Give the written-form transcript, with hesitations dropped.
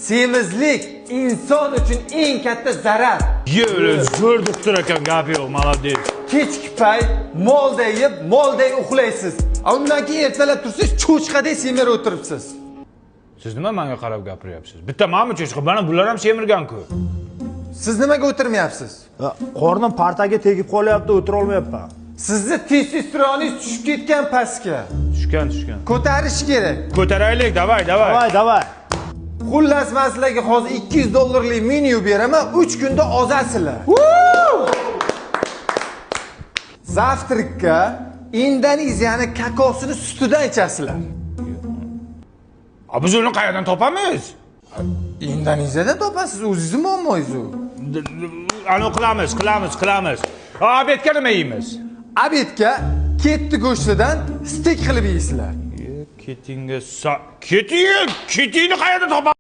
Semizlik inson uchun eng katta zarar. Yo'l, zo'r doktor ekan, gapi yo'q, молодец. Kechki payt molday yeb, molday uxlaysiz. Undan keyin ertalab tursiz, cho'chqadek semirib o'tiribsiz. Siz nima menga qarab gapiryapsiz? Bitta menmi cho'chqa, mana bular ham semirgan-ku. Siz nimaga o'tirmayapsiz? Qornim partaga tegib qolyapti, o'tira olmayapman. Sizni testosteroningiz tushib ketgan pastga. Tushgan. Ko'tarish kerak. Ko'taraylik, davay. Davay. Xullas men sizlarga hozir $200 menyu beraman, 3 kunda ozasizlar. Zavtrikka Indoneziyani kakosini sutidan ichasizlar. Biz uni qayerdan topamiz? Indoneziyadan topasiz, o'zingiz muammoingiz u. Ani qilamiz. Obedga nima yeymiz? Obedga ketdi go'shtidan stek qilib yeysizlar. Ketingni qayerda topamiz?